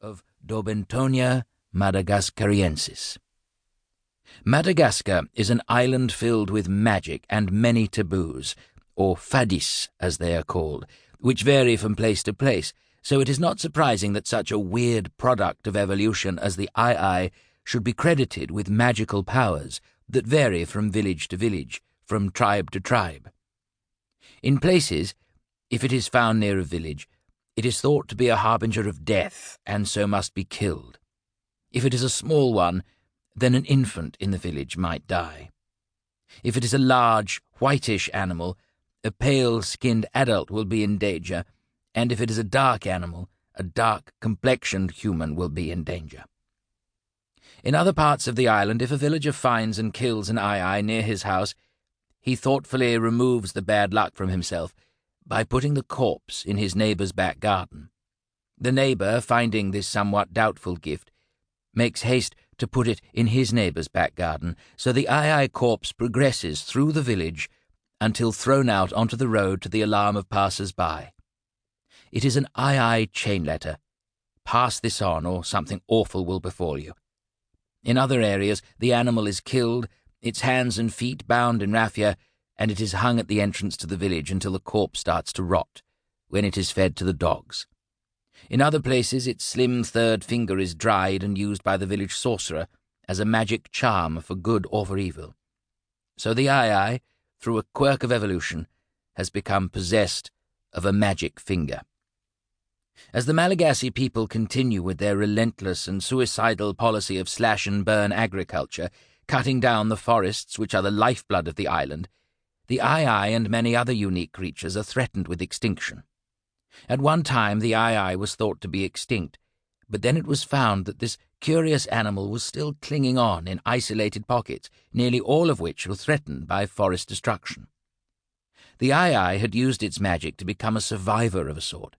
of Daubentonia madagascariensis. Madagascar is an island filled with magic and many taboos, or fadis as they are called, which vary from place to place, so it is not surprising that such a weird product of evolution as the eye should be credited with magical powers that vary from village to village, from tribe to tribe. In places, if it is found near a village, it is thought to be a harbinger of death, and so must be killed. If it is a small one, then an infant in the village might die. If it is a large, whitish animal, a pale-skinned adult will be in danger, and if it is a dark animal, a dark-complexioned human will be in danger. In other parts of the island, if a villager finds and kills an eye near his house, he thoughtfully removes the bad luck from himself by putting the corpse in his neighbour's back garden. The neighbour, finding this somewhat doubtful gift, makes haste to put it in his neighbour's back garden, so the eye corpse progresses through the village until thrown out onto the road to the alarm of passers-by. It is an eye chain letter. Pass this on, or something awful will befall you. In other areas, the animal is killed, its hands and feet bound in raffia, and it is hung at the entrance to the village until the corpse starts to rot, when it is fed to the dogs. In other places, its slim third finger is dried and used by the village sorcerer as a magic charm for good or for evil. So the eye, through a quirk of evolution, has become possessed of a magic finger. As the Malagasy people continue with their relentless and suicidal policy of slash-and-burn agriculture, cutting down the forests which are the lifeblood of the island, the eye and many other unique creatures are threatened with extinction. At one time the eye was thought to be extinct, but then it was found that this curious animal was still clinging on in isolated pockets, nearly all of which were threatened by forest destruction. The eye had used its magic to become a survivor of a sort.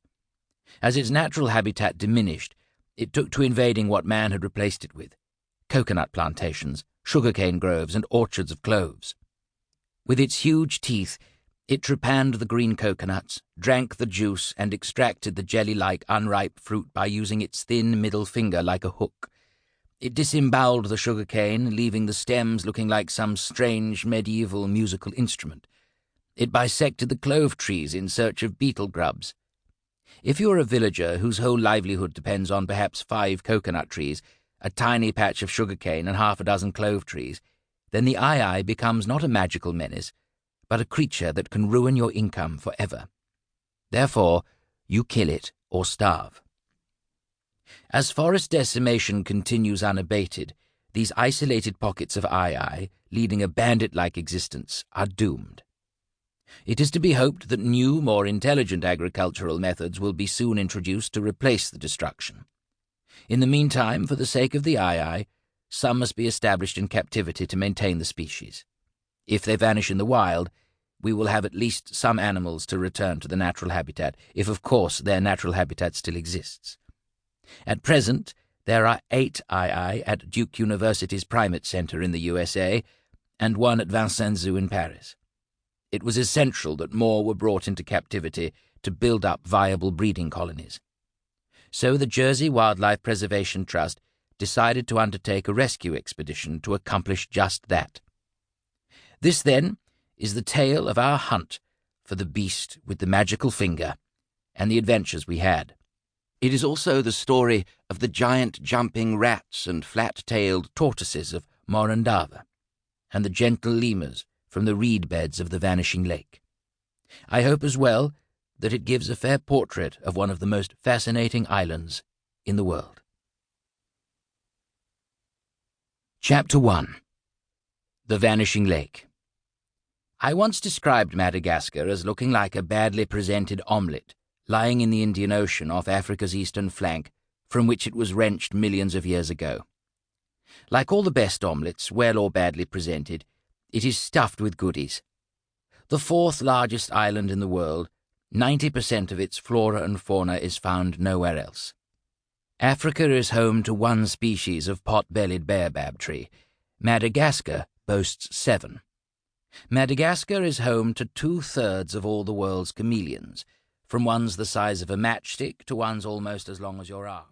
As its natural habitat diminished, it took to invading what man had replaced it with: coconut plantations, sugarcane groves, and orchards of cloves. With its huge teeth, it trepanned the green coconuts, drank the juice, and extracted the jelly-like unripe fruit by using its thin middle finger like a hook. It disemboweled the sugarcane, leaving the stems looking like some strange medieval musical instrument. It bisected the clove trees in search of beetle grubs. If you are a villager whose whole livelihood depends on perhaps 5 coconut trees, a tiny patch of sugarcane, and half a dozen clove trees, then the eye becomes not a magical menace, but a creature that can ruin your income forever. Therefore, you kill it or starve. As forest decimation continues unabated, these isolated pockets of eye, leading a bandit-like existence, are doomed. It is to be hoped that new, more intelligent agricultural methods will be soon introduced to replace the destruction. In the meantime, for the sake of the eye, some must be established in captivity to maintain the species. If they vanish in the wild, we will have at least some animals to return to the natural habitat, if of course their natural habitat still exists. At present, there are 8 eye at Duke University's Primate Center in the USA, and 1 at Vincennes Zoo in Paris. It was essential that more were brought into captivity to build up viable breeding colonies. So the Jersey Wildlife Preservation Trust decided to undertake a rescue expedition to accomplish just that. This, then, is the tale of our hunt for the beast with the magical finger and the adventures we had. It is also the story of the giant jumping rats and flat-tailed tortoises of Morondava, and the gentle lemurs from the reed beds of the vanishing lake. I hope as well that it gives a fair portrait of one of the most fascinating islands in the world. Chapter 1. The Vanishing Lake. I once described Madagascar as looking like a badly presented omelette lying in the Indian Ocean off Africa's eastern flank, from which it was wrenched millions of years ago. Like all the best omelettes, well or badly presented, it is stuffed with goodies. The 4th largest island in the world, 90% of its flora and fauna is found nowhere else. Africa is home to 1 species of pot-bellied baobab tree. Madagascar boasts 7. Madagascar is home to 2/3 of all the world's chameleons, from ones the size of a matchstick to ones almost as long as your arm.